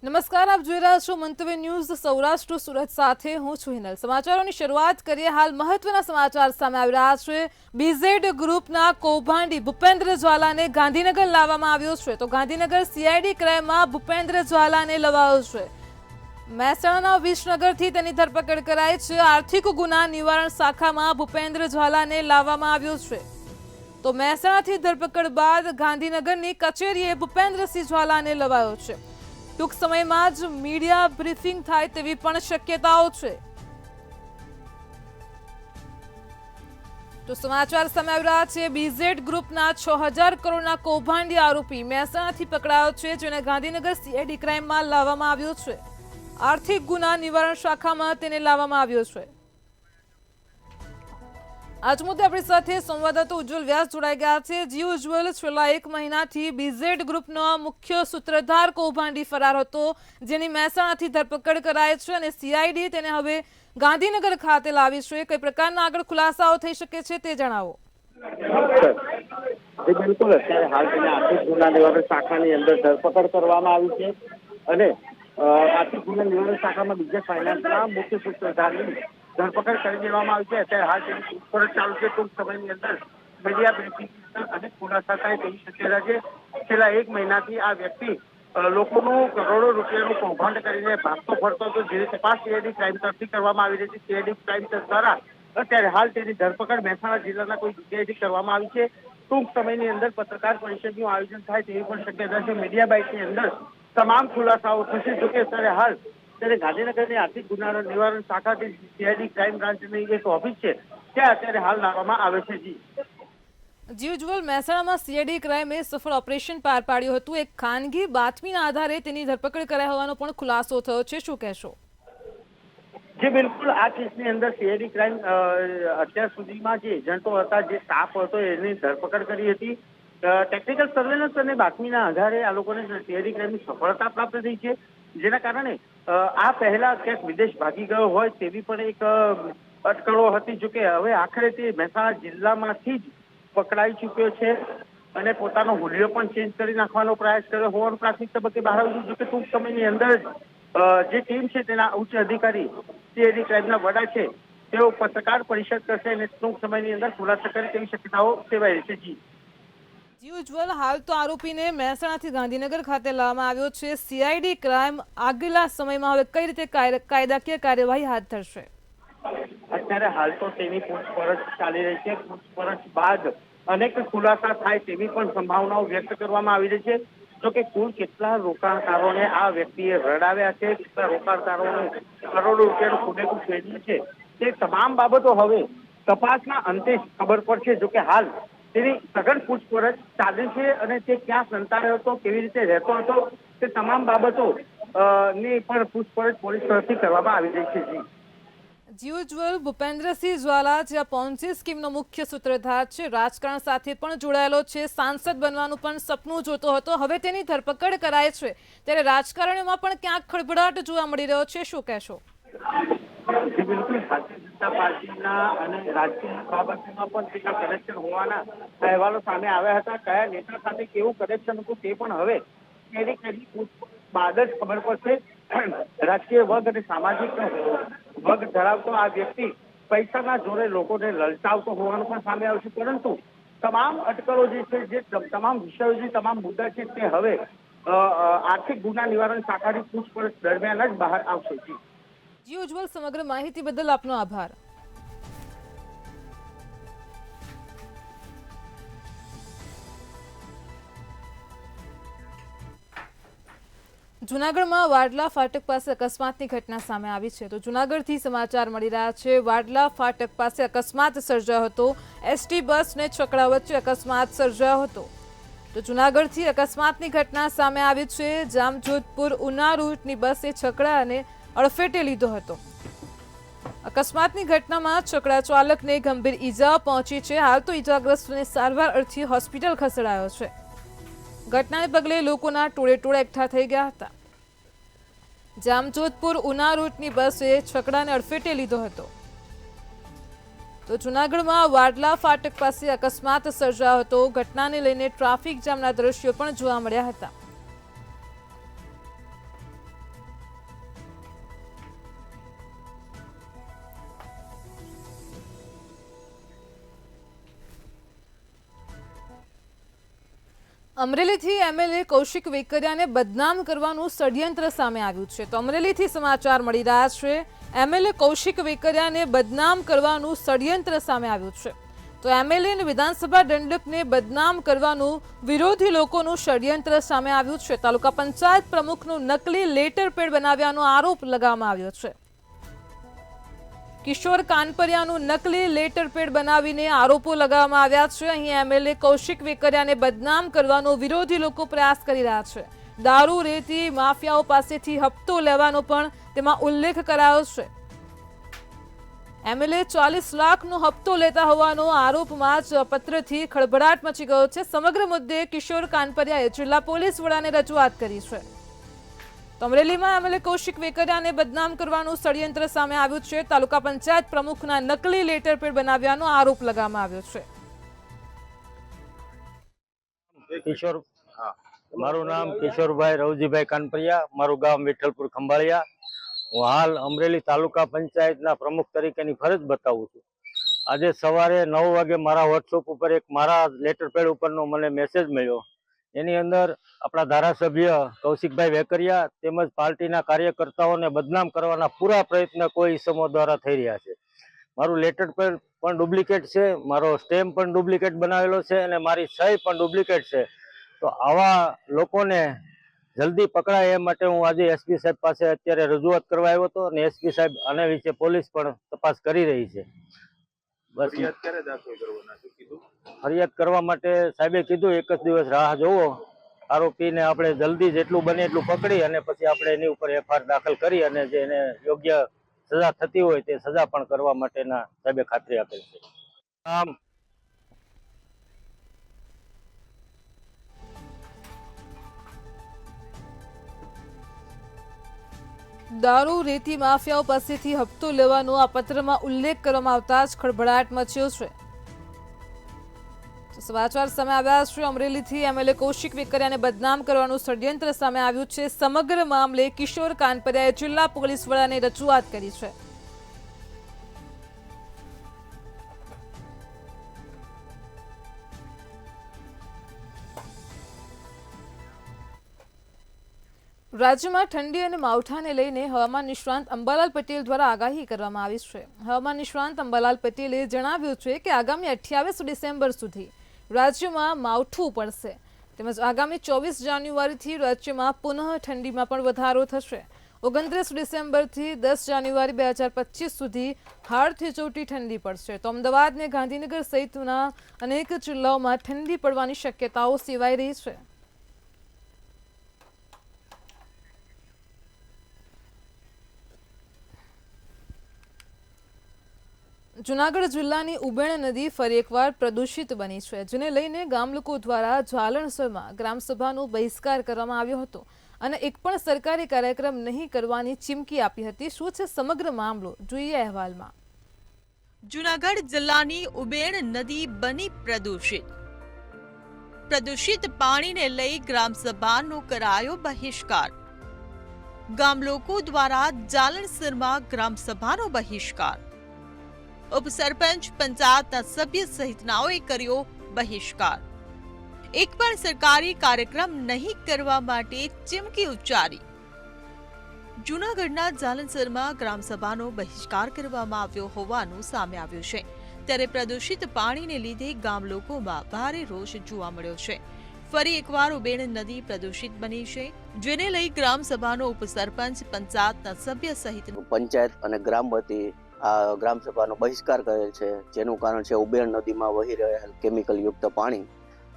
નમસ્કાર, આપ જોઈ રહ્યા છો મંતવ્ય ન્યૂઝ સૌરાષ્ટ્ર સુરત સાથે હું છું હિનલ। સમાચારોની શરૂઆત કરીએ। હાલ મહત્વના સમાચાર સામે આવી રહ્યા છે। બીઝેડ ગ્રુપના કૌભાંડી ભૂપેન્દ્ર જ્વાલાને ગાંધીનગર લાવવામાં આવ્યો છે। તો ગાંધીનગર સીઆઈડી ક્રાઇમમાં ભૂપેન્દ્ર જ્વાલાને લવાયો છે। મહેસાણાના વિસનગરથી તેની ધરપકડ કરાઈ છે। આર્થિક ગુના નિવારણ શાખામાં ભૂપેન્દ્ર જ્વાલાને લાવવામાં આવ્યો છે। તો મહેસાણાથી ધરપકડ બાદ ગાંધીનગરની કચેરીએ ભૂપેન્દ્રસિંહ જ્વાલાને લવાયો છે। ટૂંક સમયમાં જ મીડિયા બ્રીફિંગ થાય તેવી પણ શક્યતાઓ છે। તો સમાચાર સામે આવી રહ્યા છે। બીઝેડ ગ્રુપના 6000 કરોડના કૌભાંડી આરોપી મહેસાણાથી પકડાયો છે, જેને ગાંધીનગર સીઆઈડી ક્રાઇમમાં લાવવામાં આવ્યો છે। આર્થિક ગુના નિવારણ શાખામાં તેને લાવવામાં આવ્યો છે। આજ મુદ્દે આપણી સાથે સંવાદદાતા ઉજ્જવલ વ્યાસ જોડાઈ ગયા છે। જી ઉજ્જવલ, છેલ્લા 1 મહિનાથી બીઝેડ ગ્રુપનો મુખ્ય સૂત્રધાર કૌભાંડી ફરાર હતો, જેની મહેસાણાથી ધરપકડ કરાઈ છે અને સીઆઈડી તેને હવે ગાંધીનગર ખાતે લાવી છે। કઈ પ્રકારના આગળ ખુલાસાઓ થઈ શકે છે તે જણાવો। બિલકુલ, અત્યારે હાલ તેને આર્થિક ગુના નિવારણ શાખાની અંદર ધરપકડ કરવામાં આવી છે અને આર્થિક ગુના નિવારણ શાખામાં બીજા ફાઇનાન્સના મુખ્ય સૂત્રધારની ધરપકડ કરી દેવામાં આવી છે। અત્યારે હાલ તેની પૂછપરછ ચાલુ છે। ટૂંક સમયની અંદર મીડિયા બ્રીફિંગ અને ખુલાસા થાય તેવી શક્યતા છે। છેલ્લા 1 મહિનાથી આ વ્યક્તિ લોકોનું કરોડો રૂપિયાનું કૌભાંડ કરીને ભાગતો ફરતો હતો, જેની તપાસ સીઆઈડી ક્રાઇમ તરફથી કરવામાં આવી રહી છે। સીઆઈડી ક્રાઇમ દ્વારા અત્યારે હાલ તેની ધરપકડ મહેસાણા જિલ્લાના કોઈ જગ્યાએથી કરવામાં આવી છે। ટૂંક સમયની અંદર પત્રકાર પરિષદનું આયોજન થાય તેવી પણ શક્યતા છે। મીડિયા બાઇટની અંદર તમામ ખુલાસાઓ થશે। જોકે અત્યારે હાલ ત્યારે ગાંધીનગરની આર્થિક ગુના નિવારણ શાખાથી સીઆઈડી ક્રાઇમ બ્રાન્ચની એક ઓફિસ છે, ત્યાં અત્યારે હાલ લાવવામાં આવે છે। જી ઉજ્જવલ, મહેસાણામાં સીઆઈડી ક્રાઇમે સફળ ઓપરેશન પાર પાડ્યું હતું। એક ખાનગી બાતમીના આધારે તેની ધરપકડ કરાઈ હોવાનો પણ ખુલાસો થયો છે, શું કહેશો? જી બિલકુલ, આ કેસની અંદર સીઆઈડી ક્રાઇમ અત્યાર સુધીમાં જે એજન્ટો હતા, જે સ્ટાફ હતો, એની ધરપકડ કરી હતી। ટેકનિકલ સર્વેલન્સ અને બાતમીના આધારે આ લોકોને સીઆઈડી ક્રાઇમની સફળતા પ્રાપ્ત થઈ છે, જેના કારણે આ પહેલા ક્યાંક વિદેશ ભાગી ગયો હોય તેવી પણ એક અટકળો હતી। જોકે હવે આખરે તે મહેસાણા જિલ્લામાંથી જ પકડાઈ ચૂક્યો છે અને પોતાનો હુલિયો પણ ચેન્જ કરી નાખવાનો પ્રયાસ કર્યો હોવાનું પ્રાથમિક તબક્કે બહાર આવ્યું। જોકે ટૂંક સમયની અંદર જે ટીમ છે તેના ઉચ્ચ અધિકારી સીઆઈડી ક્રાઇમના વડા છે, તેઓ પત્રકાર પરિષદ કરશે અને ટૂંક સમયની અંદર ખુલાસા કરે તેવી શક્યતાઓ સેવાઈ રહી છે। જી ઉજ્જવલ, હાલ તો આરોપીને મહેસાણાથી ગાંધીનગર ખાતે લાવવામાં આવ્યો છે। સીઆઈડી ક્રાઇમ આગલા સમયમાં હવે કઈ રીતે કાયદાકીય કાર્યવાહી હાથ ધરશે? અત્યારે હાલ તો તેની પૂછપરછ ચાલી રહી છે। પૂછપરછ બાદ અનેક ખુલાસા થાય તેવી પણ સંભાવનાઓ વ્યક્ત કરવામાં આવી રહી છે। જોકે કુલ કેટલા રોકાણકારોને આ વ્યક્તિએ રડાવ્યા છે, કેટલા રોકાણકારોને કરોડો રૂપિયાનું ખુદેકું ફેરવ્યું છે, તે તમામ બાબતો હવે તપાસના અંતે ખબર પડશે। જોકે હાલ તેની સઘન પૂછપરછ ચાલે છે અને તે ક્યાં સંતાડ્યો હતો, કેવી રીતે રહેતો હતો, તે તમામ બાબતો ની પણ પૂછપરછ પોલીસ તરફથી કરવામાં આવી રહી છે। જી ઉજ્જવલ, ભૂપેન્દ્રસિંહ જ્વાલા જે આ પોન્સી સ્કીમનો મુખ્ય સૂત્રધાર છે, રાજકારણ સાથે પણ જોડાયેલો છે, સાંસદ બનવાનું પણ સપનું જોતો હતો, હવે તેની ધરપકડ કરાય છે, ત્યારે રાજકારણીમાં પણ ક્યાંક ખળભળાટ જોવા મળી રહ્યો છે, શું કહેશો? બિલકુલ, ભારતીય જનતા પાર્ટીના અને રાજકીય બાબતમાં પણ તેના કનેક્શન હોવાના અહેવાલો સામે આવ્યા હતા। કયા નેતા સાથે કેવું કનેક્શન હતું તે પણ હવે બાદ જ ખબર પડશે। રાજકીય વર્ગ અને સામાજિક વર્ગ ધરાવતો આ વ્યક્તિ પૈસાના જોરે લોકોને લલચાવતો હોવાનું પણ સામે આવશે, પરંતુ તમામ અટકળો જે છે, જે તમામ વિષયો છે, તમામ મુદ્દા છે, તે હવે આર્થિક ગુના નિવારણ શાખાની પૂછપરછ દરમિયાન જ બહાર આવશે। જી ઉજ્જવલ, સમગ્ર માહિતી બદલ આપનો આભાર। જૂનાગઢમાં વાડલા ફાટક પાસે અકસ્માતની ઘટના સામે આવી છે। તો જૂનાગઢથી સમાચાર મળી રહ્યા છે। વાડલા ફાટક પાસે અકસ્માત સર્જાયો હતો। એસટી બસ અને છકડા વચ્ચે અકસ્માત સર્જાયો હતો। તો જૂનાગઢથી અકસ્માતની ઘટના સામે આવી છે। જામજોધપુર ઉના રૂટની બસે છકડાને અડફેટે લીધો હતો। અકસ્માતની ઘટનામાં છકડા ચાલકને ગંભીર ઈજા પહોંચી છે। હાલ તો ઈજાગ્રસ્તને સારવાર અર્થે હોસ્પિટલ ખસેડાયો છે। ઘટનાને પગલે લોકોના ટોળે એકઠા થઈ ગયા હતા। જામજોધપુર ઉના રૂટની બસે છકડાને અડફેટે લીધો હતો। તો જૂનાગઢમાં વાડલા ફાટક પાસે અકસ્માત સર્જાયો હતો। ઘટનાને લઈને ટ્રાફિક જામના દ્રશ્યો પણ જોવા મળ્યા હતા। અમરેલીથી એમએલએ કૌશિક વેકરિયાને બદનામ કરવાનું ષડયંત્ર સામે આવ્યું છે. તો અમરેલીથી સમાચાર મળી રહ્યા છે. એમએલએ કૌશિક વેકરિયાને બદનામ કરવાનું ષડયંત્ર સામે આવ્યું છે. તો એમએલએ અને વિધાનસભા દંડકને બદનામ કરવાનું વિરોધી લોકોનું ષડયંત્ર સામે આવ્યું છે. તાલુકા પંચાયત પ્રમુખનું નકલી લેટર પેડ બનાવ્યાનો આરોપ લગાવવામાં આવ્યો છે. કિશોર કાનપરિયાનું નકલી લેટર પેડ બનાવીને આરોપો લગાવવામાં આવ્યા છે. અહીં એમએલએ કૌશિક વેકરિયાને બદનામ કરવાનો વિરોધી લોકો પ્રયાસ કરી રહ્યા છે. દારૂ રેતી માફિયાઓ પાસેથી હપ્તો લેવાનો પણ તેમાં ઉલ્લેખ કરાયો છે. એમએલએ 40 લાખનો હપ્તો લેતા હોવાનો આરોપમાં જ પત્રથી ખળભળાટ મચી ગયો છે. સમગ્ર મુદ્દે કિશોર કાનપરિયાએ જિલ્લા પોલીસ વડાને રજૂઆત કરી છે. અમરેલીમાં એમએલએ કૌશિક વેકરિયાને બદનામ કરવાનું ષડયંત્ર સામે આવ્યું છે. તાલુકા પંચાયત પ્રમુખના નકલી લેટર પેડ બનાવ્યાનો આરોપ લગાવવામાં આવ્યો છે. કિશોર મારું નામ કિશોરભાઈ રવજીભાઈ કાનપરિયા, મારું ગામ વિઠ્ઠલપુર ખંભાળિયા. હું હાલ અમરેલી તાલુકા પંચાયતના પ્રમુખ તરીકેની ફરજ બતાવું છું. આજે સવારે 9 વાગે મારા વોટ્સઅપ ઉપર એક મારા લેટર પેડ ઉપરનો મને મેસેજ મળ્યો. એની અંદર આપણા ધારાસભ્ય કૌશિકભાઈ વેકરિયા તેમજ પાર્ટીના કાર્યકર્તાઓને બદનામ કરવાના પૂરા પ્રયત્ન કોઈ ઇસમો દ્વારા થઈ રહ્યા છે. મારું લેટર પેડ પણ ડુપ્લિકેટ છે, મારો સ્ટેમ્પ પણ ડુપ્લિકેટ બનાવેલો છે અને મારી સહી પણ ડુપ્લિકેટ છે. તો આવા લોકોને જલ્દી પકડાય એ માટે હું આજે એસપી સાહેબ પાસે અત્યારે રજૂઆત કરવા આવ્યો હતો અને એસપી સાહેબ આના વિશે પોલીસ પણ તપાસ કરી રહી છે. બસ ફરિયાદ કરવા માટે સાહેબે કીધું 1 જ દિવસ રાહ જોવો, આરોપીને આપણે જલ્દી જેટલું બને એટલું પકડી અને પછી આપણે એની ઉપર એફઆઈઆર દાખલ કરી અને જે એને યોગ્ય સજા થતી હોય તે સજા પણ કરવા માટેના સાહેબે ખાતરી આપેલ છે. દારૂ રેતી માફિયાઓ પાસેથી હપ્તો લેવાનો આ પત્રમાં ઉલ્લેખ કરવામાં આવતા જ ખળભળાટ મચ્યો છે. સમાચાર સામે આવ્યા છે. અમરેલીથી એમએલએ કૌશિક વેકરિયાને બદનામ કરવાનું ષડયંત્ર સામે આવ્યું છે. સમગ્ર મામલે કિશોર કાનપરિયાએ જિલ્લા પોલીસ વડાને રજૂઆત કરી છે. રાજ્યમાં ઠંડી અને માવઠાને લઈને હવામાન નિષ્ણાંત અંબાલાલ પટેલ દ્વારા આગાહી કરવામાં આવી છે. હવામાન નિષ્ણાંત અંબાલાલ પટેલે જણાવ્યું છે કે આગામી 28 ડિસેમ્બર સુધી રાજ્યમાં માવઠું પડશે તેમજ આગામી 24 જાન્યુઆરીથી રાજ્યમાં પુનઃ ઠંડીમાં પણ વધારો થશે. 29 ડિસેમ્બરથી 10 જાન્યુઆરી 2025 સુધી હાડથી ચોટી ઠંડી પડશે. તો અમદાવાદ અને ગાંધીનગર સહિતના અનેક જિલ્લાઓમાં ઠંડી પડવાની શક્યતાઓ સેવાઈ રહી છે. જૂનાગઢ જિલ્લાની ઉબેણ નદી ફરી એકવાર પ્રદૂષિત બની છે, જેને લઈને ગામ લોકો દ્વારા જાલણસરમાં ગ્રામસભાનો બહિષ્કાર કરવામાં આવ્યો હતો અને એક પણ સરકારી કાર્યક્રમ નહીં કરવાની ચીમકી આપી હતી. શું છે સમગ્ર મામલો, જોઈએ અહેવાલમાં. જૂનાગઢ જિલ્લાની ઉબેણ નદી બની પ્રદૂષિત પાણીને લઈ ગ્રામસભાનો કરાયો બહિષ્કાર. ગામ લોકો દ્વારા જાલણસરમાં ગ્રામસભાનો બહિષ્કાર. ઉપસરપંચ, પંચાયતના સભ્ય સહિતનાઓએ કર્યો બહિષ્કાર. એક પણ સરકારી કાર્યક્રમ નહીં કરવા માટે ચીમકી ઉચ્ચારી. જૂનાગઢના જાલંસરમાં ગ્રામસભાનો બહિષ્કાર કરવામાં આવ્યો હોવાનું સામે આવ્યું છે. ત્યારે પ્રદૂષિત પાણીને લીધે ગામ લોકોમાં ભારે રોષ જોવા મળ્યો છે. ફરી એકવાર ઉબેણ નદી પ્રદૂષિત બની છે, જેને લઈ ગ્રામસભાનો ઉપસરપંચ, પંચાયતના સભ્ય સહિત પંચાયત અને ગ્રામ વતી આ ગ્રામસભાનો બહિષ્કાર કરેલ છે. જેનું કારણ છે ઉબેણ નદીમાં વહી રહેલ કેમિકલ યુક્ત પાણી.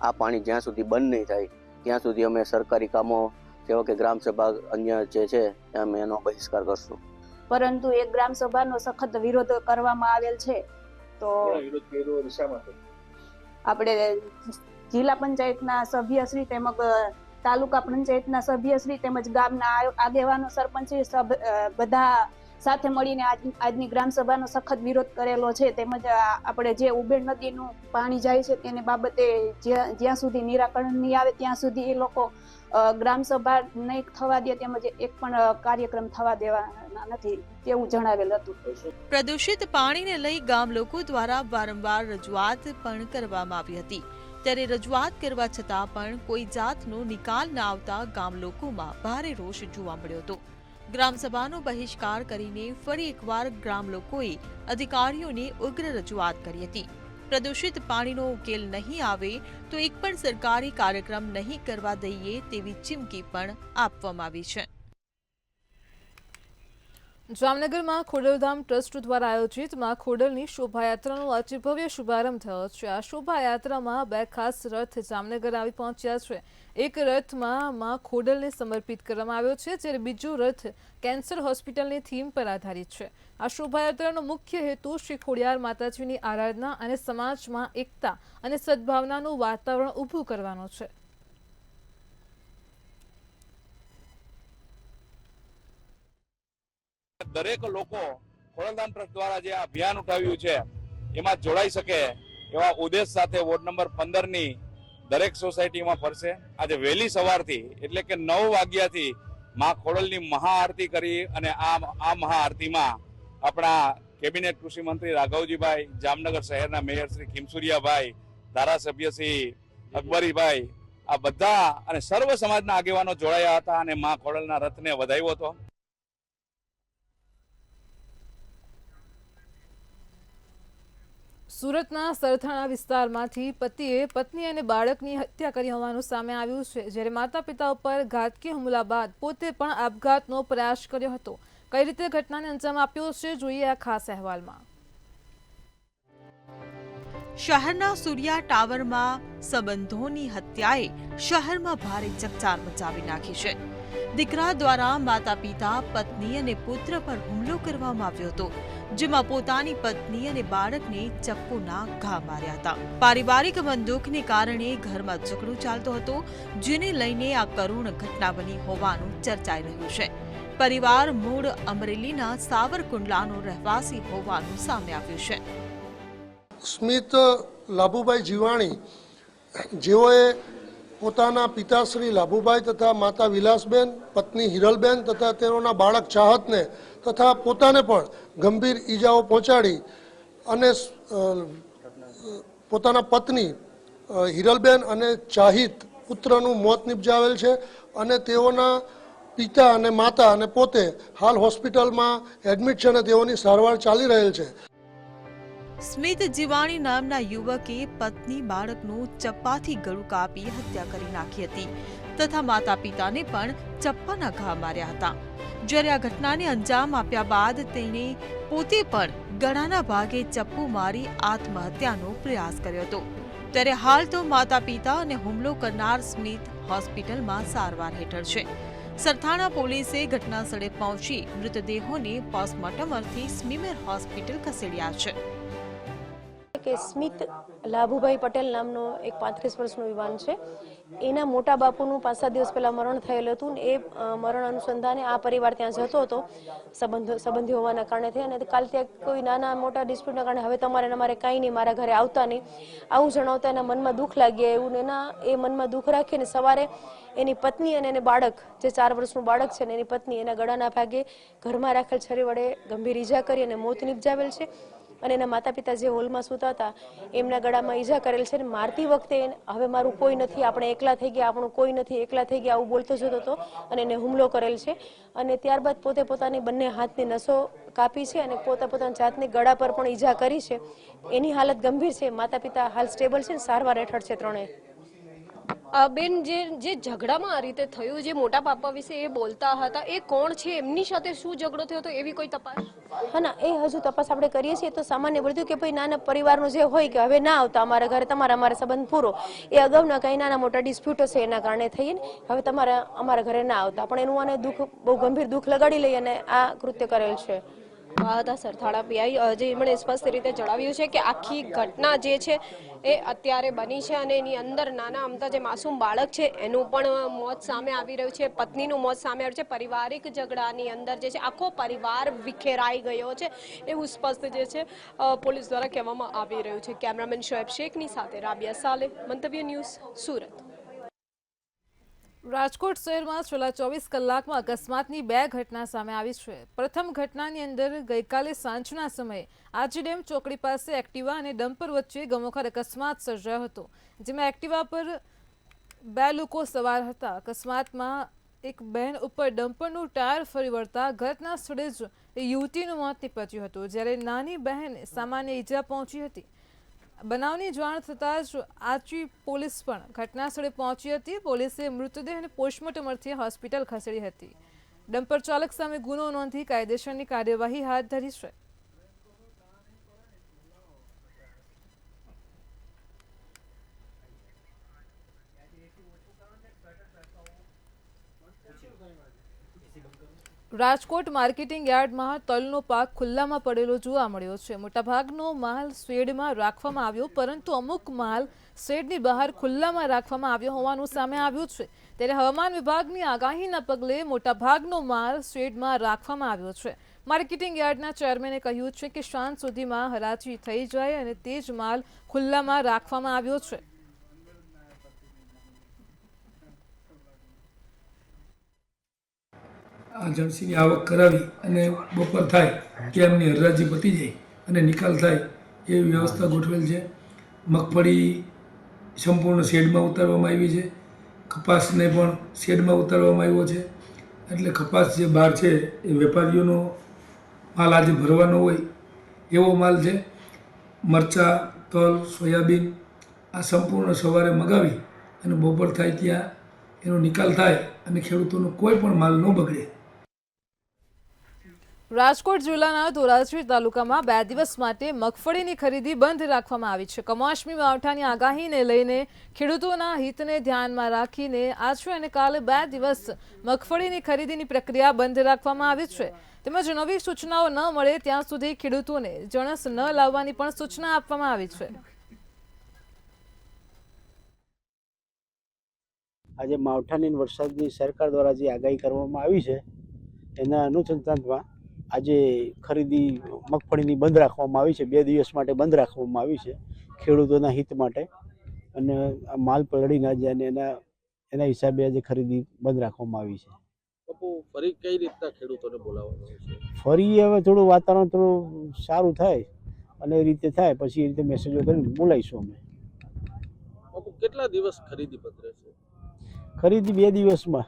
આ પાણી જ્યાં સુધી બંધ નહીં થાય ત્યાં સુધી અમે સરકારી કામો જેવા કે ગ્રામસભા અન્ય જે છે અમે એનો બહિષ્કાર કરશું. પરંતુ એક ગ્રામસભાનો સખત વિરોધ કરવામાં આવેલ છે. તો આપણે જિલ્લા પંચાયતના સભ્યશ્રી તેમજ તાલુકા પંચાયતના સભ્યશ્રી તેમજ ગામના આગેવાનો, સરપંચ બધા સાથે મળીને આજની ગ્રામસભાનો સખત વિરોધ કરેલો છે. તેમજ આપણે જે ઉબેણ નદીનું પાણી જાય છે તેની બાબતે જ્યાં સુધી નિરાકરણ નહીં આવે ત્યાં સુધી એ લોકો ગ્રામસભા નહીં થવા દે તેમજ એક પણ કાર્યક્રમ થવા દેવાના નથી તેવું જણાવેલ હતું. પ્રદૂષિત પાણીને લઈ ગામ લોકો દ્વારા વારંવાર રજૂઆત પણ કરવામાં આવી હતી. ત્યારે રજૂઆત કરવા છતાં પણ કોઈ જાતનો નિકાલ ન આવતા ગામ લોકોમાં ભારે રોષ જોવા મળ્યો હતો. ગ્રામસભાનો બહિષ્કાર કરીને ફરી એકવાર ગ્રામ લોકોએ અધિકારીઓને ઉગ્ર રજૂઆત કરી હતી. પ્રદૂષિત પાણીનો ઉકેલ નહીં આવે તો એક પણ સરકારી કાર્યક્રમ નહીં કરવા દઈએ તેવી ચીમકી પણ આપવામાં આવી છે. જામનગરમાં ખોડલધામ ટ્રસ્ટ દ્વારા આયોજિત માં ખોડલની શોભાયાત્રાનો આજે ભવ્ય શુભારંભ થયો છે. આ શોભાયાત્રામાં 2 ખાસ રથ જામનગર આવી પહોંચ્યા છે. એક રથમાં માં ખોડલને સમર્પિત કરવામાં આવ્યો છે, જ્યારે બીજો રથ કેન્સર હોસ્પિટલની થીમ પર આધારિત છે. આ શોભાયાત્રાનો મુખ્ય હેતુ શ્રી ખોડિયાર માતાજીની આરાધના અને સમાજમાં એકતા અને સદભાવનાનું વાતાવરણ ઊભું કરવાનો છે. દરેક લોકો ખોડલધામ ટ્રસ્ટ દ્વારા જે અભિયાન ઉઠાવ્યું છે એમાં જોડાઈ શકે એવા ઉદ્દેશ સાથે વોર્ડ નંબર 15 ની દરેક સોસાયટીમાં ફરશે. આજે વહેલી સવારથી એટલે કે 9 વાગ્યાથી માં ખોડલની મહાઆરતી કરી અને આ મહાઆરતીમાં આપણા કેબિનેટ કૃષિ મંત્રી રાઘવજીભાઈ, જામનગર શહેરના મેયર શ્રી ખીમસુરિયાભાઈ, ધારાસભ્ય શ્રી અકબરીભાઈ, આ બધા અને સર્વ સમાજના આગેવાનો જોડાયા હતા અને માં ખોડલના રથને વધાવ્યો હતો. સુરતના સરથાણા વિસ્તારમાંથી પતિએ પત્ની અને બાળકની હત્યા કરી હોવાનું સામે આવ્યું છે, જ્યારે માતા પિતા ઉપર ઘાતકી હુમલા બાદ પોતે પણ આપઘાતનો પ્રયાસ કર્યો હતો. કઈ રીતે ઘટનાને અંજામ આપ્યો છે, જોઈએ આ ખાસ અહેવાલમાં. શહેરના સૂર્યા ટાવરમાં સંબંધોની હત્યાએ શહેરમાં ભારે ચકચાર મચાવી નાખી છે. દીકરા દ્વારા માતા પિતા, પત્ની અને પુત્ર પર હુમલો કરવામાં આવ્યો હતો, જેમાં પોતાની પત્ની અને બાળકને ચપ્પુના ઘા માર્યા હતા. પારિવારિક બંદૂકને કારણે ઘરમાં ઝઘડો ચાલતો હતો, જેને લઈને આ કરુણ ઘટના બની હોવાનું ચર્ચાઈ રહ્યું છે. પરિવાર મૂળ અમરેલીના સાવરકુંડલાનો રહેવાસી હોવાનું સામે આવ્યું છે. સ્મિત લાભુભાઈ જીવાણી, જેઓએ પોતાના પિતાશ્રી લાભુભાઈ તથા માતા વિલાસબેન, પત્ની હિરલબેન તથા તેઓના બાળક ચાહતને તથા પોતાને પણ ગંભીર ઈજાઓ પહોંચાડી અને પોતાના પત્ની હિરલબેન અને ચાહિત પુત્રનું મોત નિપજાવેલ છે અને તેઓના પિતા અને માતા અને પોતે હાલ હોસ્પિટલમાં એડમિટ છે અને તેઓની સારવાર ચાલી રહેલ છે. સ્મિત જીવાણી નામના યુવકે પત્ની બાળકનું ચપ્પાથી ગળું કાપી હત્યા કરી નાખી હતી તથા માતા પિતાને પણ ચપ્પાના ઘા માર્યા હતા. જ્યારે આ ઘટનાને અંજામ આપ્યા બાદ તેણે પોતે પણ ગળાના ભાગે ચપ્પુ મારી આત્મહત્યાનો પ્રયાસ કર્યો હતો. ત્યારે હાલ તો માતા પિતા અને હુમલો કરનાર સ્મિત હોસ્પિટલમાં સારવાર હેઠળ છે. સરથાણા પોલીસે ઘટના સ્થળે પહોંચી મૃતદેહોને પોસ્ટમોર્ટમ અર્થે સ્મીમેર હોસ્પિટલ ખસેડ્યા છે. કે સ્મિત લાભુભાઈ પટેલ નામનો એક 35 વર્ષનો યુવાન છે. એના મોટા બાપુનું 5-7 દિવસ પહેલા મરણ થયેલું હતું ને એ મરણ અનુસંધાને આ પરિવાર ત્યાં જતો હતો સંબંધી હોવાના કારણે થઈ, અને કાલ ત્યાં કોઈ નાના મોટા ડિસ્પ્યુટના કારણે હવે તમારે અમારે કાંઈ નહીં, મારા ઘરે આવતા નહીં આવું જણાવતા એના મનમાં દુઃખ લાગ્યા. એવું એ મનમાં દુઃખ રાખીને સવારે એની પત્ની અને એને બાળક, જે 4 વર્ષનું બાળક છે ને એની પત્ની એના ગળાના ભાગે ઘરમાં રાખેલ છરી વડે ગંભીર ઈજા કરી અને મોત નિપજાવેલ છે. અને એના માતા પિતા જે હોલમાં સૂતા હતા એમના ગળામાં ઈજા કરેલ છે. મારતી વખતે હવે મારું કોઈ નથી, આપણે એકલા થઈ ગયા, આપણું કોઈ નથી, એકલા થઈ ગયા આવું બોલતો જતો હતો અને એને હુમલો કરેલ છે. અને ત્યારબાદ પોતે પોતાની બંને હાથની નસો કાપી છે અને પોતાની જાતની ગળા પર પણ ઈજા કરી છે. એની હાલત ગંભીર છે. માતા પિતા હાલ સ્ટેબલ છે, સારવાર હેઠળ છે ત્રણેય. બેન, જે ઝઘડામાં આ રીતે થયું, જે મોટા પાપા વિશે એ બોલતા હતા, એ કોણ છે, એમની સાથે શું ઝઘડો થયો હતો, એવી કોઈ તપાસ? હા ના, એ હજુ તપાસ આપણે કરીએ છીએ. તો સામાન્ય બધું કે ભાઈ નાના પરિવારનું જે હોય કે હવે ના આવતા અમારા ઘરે, અમારા સંબંધ પૂરો, એ અગાઉના કંઈ નાના મોટા ડિસ્પ્યુટ હશે એના કારણે થઈને હવે તમારે અમારા ઘરે ના આવતા, પણ એનું આને દુઃખ, બહુ ગંભીર દુઃખ લગાડી લઈ અને આ કૃત્ય કરેલ છે. આ હતા સરથાણા પીઆઈ, જે એમણે સ્પષ્ટ રીતે જણાવ્યું છે કે આખી ઘટના જે છે એ અત્યારે બની છે અને એની અંદર નાના અમથા જે માસૂમ બાળક છે એનું પણ મોત સામે આવી રહ્યું છે, પત્નીનું મોત સામે આવ્યું છે. પારિવારિક ઝઘડાની અંદર જે છે આખો પરિવાર વિખેરાઈ ગયો છે એવું સ્પષ્ટ જે છે પોલીસ દ્વારા કહેવામાં આવી રહ્યું છે. કેમેરામેન શોએબ શેખની સાથે રાબિયા સાલે, મંતવ્ય ન્યૂઝ, સુરત. રાજકોટ શહેરમાં છેલ્લા 24 કલાકમાં અકસ્માતની 2 ઘટના સામે આવી છે. પ્રથમ ઘટનાની અંદર ગઈકાલે સાંજના સમયે આજી ડેમ ચોકડી પાસે એક્ટિવા અને ડમ્પર વચ્ચે ગમોખર અકસ્માત સર્જાયો હતો, જેમાં એક્ટિવા પર 2 લોકો સવાર હતા. અકસ્માતમાં એક બહેન ઉપર ડમ્પરનું ટાયર ફરી વળતા ઘટના સ્થળે જ યુવતીનું મોત નીપજ્યું હતું, જ્યારે નાની બહેનને સામાન્ય ઈજા પહોંચી હતી. બનાવની જાણ થતાં જ આચી પોલીસ પણ ઘટના સ્થળે પહોંચી હતી. પોલીસે મૃતદેહને પોસ્ટમોર્ટમ અર્થે હોસ્પિટલ ખસેડી હતી. ડમ્પર ચાલક સામે ગુનો નોંધી કાયદેસરની કાર્યવાહી હાથ ધરી છે. રાજકોટ માર્કેટિંગ યાર્ડમાં તલનો પાક ખુલ્લામાં પડેલો જોવા મળ્યો છે. મોટાભાગનો માલ શેડમાં રાખવામાં આવ્યો, પરંતુ અમુક માલ શેડની બહાર ખુલ્લામાં રાખવામાં આવ્યો હોવાનું સામે આવ્યું છે. ત્યારે હવામાન વિભાગની આગાહીના પગલે મોટાભાગનો માલ શેડમાં રાખવામાં આવ્યો છે. માર્કેટિંગ યાર્ડના ચેરમેને કહ્યું છે કે સાંજ સુધીમાં હરાજી થઈ જાય અને તે જ માલ ખુલ્લામાં રાખવામાં આવ્યો છે. આ જણસીની આવક કરાવી અને બપોર થાય કે એમની હરાજી પતી જાય અને નિકાલ થાય એવી વ્યવસ્થા ગોઠવેલ છે. મગફળી સંપૂર્ણ શેડમાં ઉતારવામાં આવી છે. કપાસને પણ શેડમાં ઉતારવામાં આવ્યો છે. એટલે કપાસ જે બહાર છે એ વેપારીઓનો માલ આજે ભરવાનો હોય એવો માલ છે. મરચાં, તલ, સોયાબીન આ સંપૂર્ણ સવારે મગાવી અને બપોર થાય ત્યાં એનો નિકાલ થાય અને ખેડૂતોનો કોઈ પણ માલ ન બગડે. રાજકોટ જિલ્લાના ધોરાજી તાલુકામાં 2 દિવસ માટે મગફળીની ખરીદી બંધ રાખવામાં આવી છે. કમોસમી માવઠાની આગાહીને લઈને ખેડૂતોના હિતને ધ્યાનમાં રાખીને આજે અને કાલે 2 દિવસ મગફળીની ખરીદીની પ્રક્રિયા બંધ રાખવામાં આવી છે. તેમજ નવી સૂચનાઓ ન મળે ત્યાં સુધી ખેડૂતોને જણસ ન લાવવાની પણ સૂચના આપવામાં આવી છે. આજે માવઠાની વરસાદની સરકાર દ્વારા જે આગાહી કરવામાં આવી છે એના અનુસંધાનમાં આજે ખરીદી મગફળીની બંધ રાખવામાં આવી છે. 2 દિવસ માટે બંધ રાખવામાં આવી છે ખેડૂતોના હિત માટે, અને આ માલ પલળી ના જાય અને એના હિસાબે આજે ખરીદી બંધ રાખવામાં આવી છે. ફરી કઈ રીતના ખેડૂતોને બોલાવવામાં આવશે? ફરી હવે થોડું વાતાવરણ થોડું સારું થાય અને એ રીતે થાય પછી એ રીતે મેસેજો કરીને બોલાવીશું અમે. કેટલા દિવસ ખરીદી બંધ રહેશે? ખરીદી 2 દિવસમાં.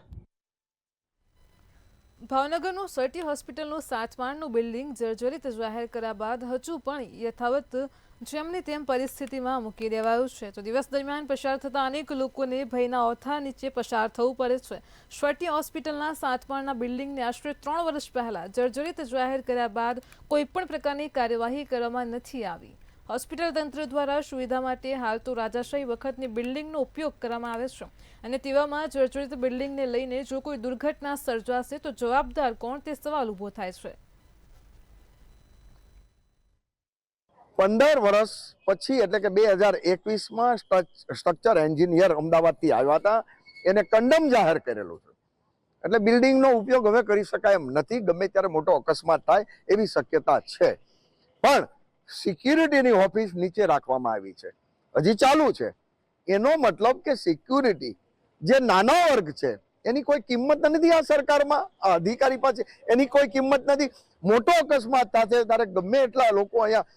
ભાવનગરનું સર્ટી હોસ્પિટલનું 7 માળનું બિલ્ડિંગ જર્જરિત જાહેર કર્યા બાદ હજુ પણ યથાવત જેમની તેમ પરિસ્થિતિમાં મૂકી દેવાયું છે. તો દિવસ દરમિયાન પસાર થતા અનેક લોકોને ભયના ઓથા નીચે પસાર થવું પડે છે. સર્ટી હોસ્પિટલના 7 માળના બિલ્ડિંગને આશરે 3 વર્ષ પહેલા જર્જરિત જાહેર કર્યા બાદ કોઈપણ પ્રકારની કાર્યવાહી કરવામાં નથી આવી. હોસ્પિટલ તંત્ર દ્વારા સુવિધા માટે હાલ તો રાજાશાહી વખતની બિલ્ડિંગનો ઉપયોગ કરવામાં આવે છે, અને તેવામાં જર્જરિત બિલ્ડિંગને લઈને જો કોઈ દુર્ઘટના સર્જાશે તો જવાબદાર કોણ તે સવાલ ઊભો થાય છે. 15 વર્ષ પછી એટલે કે 2021માં સ્ટ્રક્ચર એન્જિનિયર અમદાવાદથી આવ્યા હતા, એને કંડમ જાહેર કરેલું છે. એટલે બિલ્ડિંગનો ઉપયોગ હવે કરી શકાય એમ નથી. ગમે ત્યારે મોટો અકસ્માત થાય એવી શક્યતા છે, પણ સિક્યુરિટીની ઓફિસ નીચે રાખવામાં આવી છે, હજી ચાલુ છે. એનો મતલબ કે સિક્યુરિટી જે નાનો વર્ગ છે એની કોઈ કિંમત નથી આ સરકારમાં, આ અધિકારી પાસે એની કોઈ કિંમત નથી. મોટો અકસ્માત થશે ત્યારે ગમે એટલા લોકો અહીંયા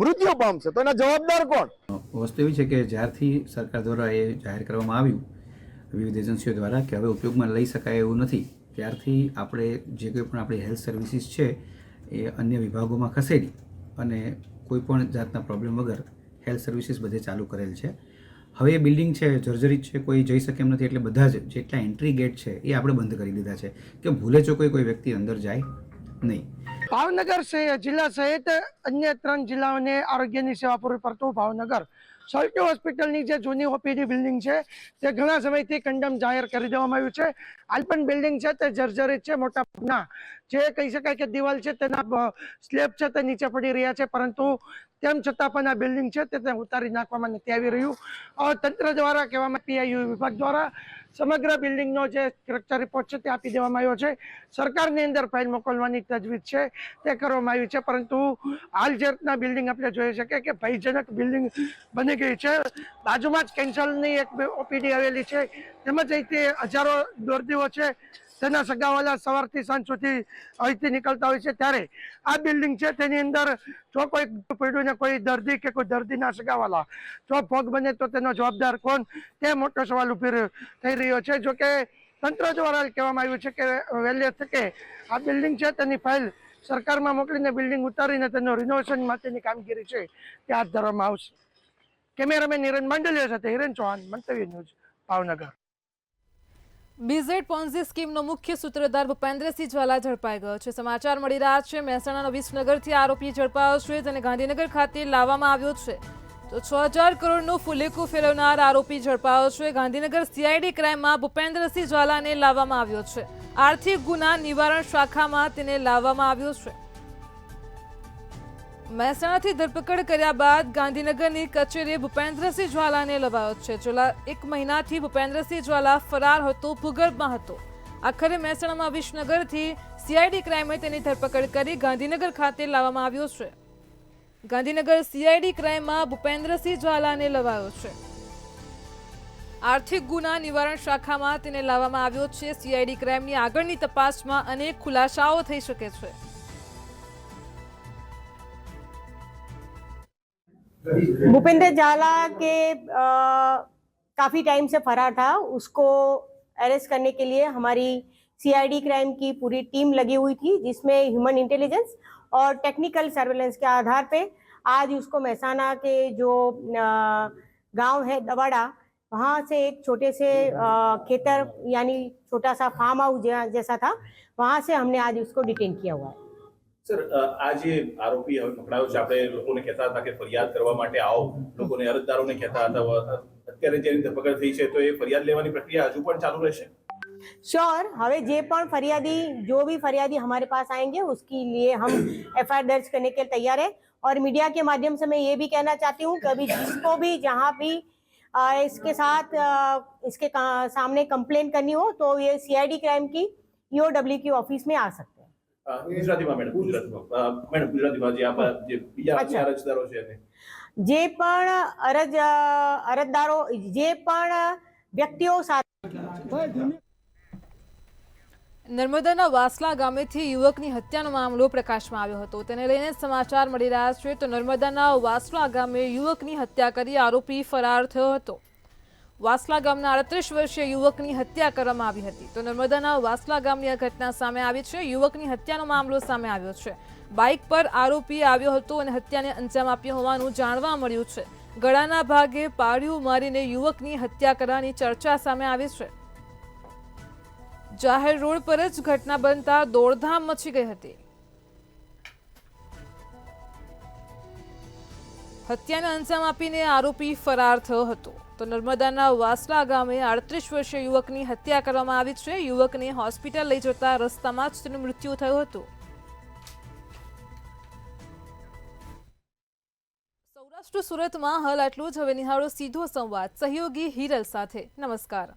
મૃત્યુ પામશે તો એના જવાબદાર કોણ? વસ્તુ એવી છે કે જ્યારથી સરકાર દ્વારા એ જાહેર કરવામાં આવ્યું વિવિધ એજન્સીઓ દ્વારા કે હવે ઉપયોગમાં લઈ શકાય એવું નથી, ત્યારથી આપણે જે કોઈ પણ આપણી હેલ્થ સર્વિસીસ છે એ અન્ય વિભાગોમાં ખસેડી અને કોઈ પણ જાતના પ્રોબ્લેમ વગર હેલ્થ સર્વિસીસ બધે ચાલુ કરેલ છે. હવે એ બિલ્ડિંગ છે જર્જરિત છે, કોઈ જઈ શકે એમ નથી, એટલે બધા જ જેટલા એન્ટ્રી ગેટ છે એ આપણે બંધ કરી દીધા છે કે ભૂલે ચૂકે કોઈ વ્યક્તિ અંદર જાય નહીં. ભાવનગર જિલ્લા સહિત અન્ય 3 જિલ્લાઓને આરોગ્યની સેવા પૂરી પાડતું ભાવનગર સર્ટી હોસ્પિટલની જે જૂની ઓપીડી બિલ્ડિંગ છે તે ઘણા સમયથી કંડમ જાહેર કરી દેવામાં આવ્યું છે. હાલ પણ બિલ્ડિંગ છે તે જર્જરિત છે. મોટા ભાગના જે કહી શકાય કે દિવાલ છે તેના સ્લેબ છે તે નીચે પડી રહ્યા છે, પરંતુ તેમ છતાં પણ આ બિલ્ડિંગ છે તે ઉતારી નાખવામાં નથી આવી રહ્યું. તંત્ર દ્વારા કહેવામાં PIU વિભાગ દ્વારા સમગ્ર બિલ્ડિંગનો જે સ્ટ્રક્ચર રિપોર્ટ છે તે આપી દેવામાં આવ્યો છે. સરકારની અંદર ફાઇલ મોકલવાની તજવીજ છે તે કરવામાં આવી છે, પરંતુ હાલ જે રીતના બિલ્ડિંગ આપણે જોઈ શકીએ કે ભયજનક બિલ્ડિંગ બની ગઈ છે. બાજુમાં જ કેન્સરની એક OPD આવેલી છે, તેમજ અહીંથી હજારો દર્દીઓ છે તેના સગાવાલા સવારથી સાંજ સુધી અહીંથી નીકળતા હોય છે. ત્યારે આ બિલ્ડિંગ છે તેની અંદર જો કોઈ પડ્યું ને કોઈ દર્દી કે કોઈ દર્દીના સગાવાલા જો ભોગ બને તો તેનો જવાબદાર કોણ, તે મોટો સવાલ ઉભી થઈ રહ્યો છે. જો કે તંત્ર દ્વારા કહેવામાં આવ્યું છે કે વહેલી તકે આ બિલ્ડિંગ છે તેની ફાઇલ સરકારમાં મોકલીને બિલ્ડિંગ ઉતારીને તેનો રિનોવેશન માટેની કામગીરી છે તે હાથ ધરવામાં આવશે. કેમેરામેન હિરેન માંડલિયા સાથે હિરેન ચૌહાણ, મંતવ્ય ન્યૂઝ, ભાવનગર. બીઝેડ પોન્ઝી સ્કીમનો મુખ્ય સૂત્રધાર ભૂપેન્દ્રસિંહ ઝાલા ઝડપાઈ ગયો છે. સમાચાર મળી રહ્યા છે મહેસાણાના વિસનગરથી આરોપી ઝડપાયો છે, જેને ગાંધીનગર ખાતે લાવવામાં આવ્યો છે. તો 6000 કરોડનું ફુલેકું ફેરવનાર આરોપી ઝડપાયો છે. ગાંધીનગર CID ક્રાઇમમાં ભૂપેન્દ્રસિંહ ઝાલાને લાવવામાં આવ્યો છે. આર્થિક ગુના નિવારણ શાખામાં તેને લાવવામાં આવ્યો છે. મહેસાણાથી ધરપકડ કર્યા બાદ ગાંધીનગરની કચેરીએ ભૂપેન્દ્રસિંહ ઝાલાને લવાયો છે. છેલ્લા 1 મહિનાથી ભૂપેન્દ્રસિંહ ઝાલા ફરાર હતો, ભૂગર્ભમાં હતો. આખરે મહેસાણામાં વિસનગરથી CID ક્રાઇમે તેની ધરપકડ કરી ગાંધીનગર ખાતે લાવવામાં આવ્યો છે. ગાંધીનગર CID ક્રાઇમમાં ભૂપેન્દ્રસિંહ ઝાલાને લવાયો છે. આર્થિક ગુના નિવારણ શાખામાં તેને લાવવામાં આવ્યો છે. CID ક્રાઇમની આગળની તપાસમાં અનેક ખુલાસાઓ થઈ શકે છે. भूपेंद्र झाला के काफ़ी टाइम से फरार था, उसको अरेस्ट करने के लिए हमारी CID क्राइम की पूरी टीम लगी हुई थी, जिसमें ह्यूमन इंटेलिजेंस और टेक्निकल सर्वेलेंस के आधार पे आज उसको महसाना के जो गांव है दवाड़ा, वहाँ से एक छोटे से खेतर यानी छोटा सा फार्म हाउस जैसा था, वहाँ से हमने आज उसको डिटेन किया हुआ है. સર, આ જે આરોપી હવે પકડાયો છે, આપણે લોકોને કહેતા હતા કે ફરિયાદ કરવા માટે આવો, લોકોને અરજદારોને કહેતા હતા. અત્યારે જેની ધરપકડ થઈ છે તો એ ફરિયાદ લેવાની પ્રક્રિયા હજુ પણ ચાલુ રહેશે? श्योर, हमें जे पण फरियादी जो भी फरियादी हमारे पास आएंगे उसके लिए हम FIR दर्ज करने के लिए तैयार है. और मीडिया के माध्यम से मैं ये भी कहना चाहती हूँ कि अभी जिसको भी जहाँ भी इसके साथ इसके सामने कंप्लेन करनी हो तो ये CID क्राइम की EOW की ऑफिस में आ सकते हैं. ગુજરાતીમાં મેડમ, ગુજરાતીમાં જે આપણા જે બીજા અરજદારો છે જે પણ અરજદારો જે પણ વ્યક્તિઓ સાથે નર્મદાના વાસલા ગામેથી યુવકની હત્યાનો મામલો પ્રકાશમાં આવ્યો હતો. તેને લઈને સમાચાર મળી રહ્યા છે. તો નર્મદાના વાસલા ગામે યુવકની હત્યા કરી આરોપી ફરાર થયો હતો. વાસલા ગામના 38 વર્ષીય યુવકની હત્યા કરવામાં આવી હતી. તો નર્મદાના વાસલા ગામની આ ઘટના સામે આવી છે. યુવકની હત્યાનો મામલો સામે આવ્યો છે. બાઇક પર આરોપી આવ્યો હતો અને હત્યાને અંજામ આપ્યો હોવાનું જાણવા મળ્યું છે. ગળાના ભાગે પાળિયું મારીને યુવકની હત્યા કરવાની ચર્ચા સામે આવી છે. જાહેર રોડ પર જ ઘટના બનતા દોડધામ મચી ગઈ હતી. હત્યાને અંજામ આપીને આરોપી ફરાર થયો હતો. તો નર્મદાના વાસલા ગામે 38 વર્ષીય યુવકની હત્યા કરવામાં આવી છે. યુવકને હોસ્પિટલ લઈ જતા રસ્તામાં જ તેનું મૃત્યુ થયું હતું. સૌરાષ્ટ્ર સુરતમાં હાલ આટલું જ. હવે નિહાળો સીધો સંવાદ સહયોગી હિરલ સાથે. નમસ્કાર.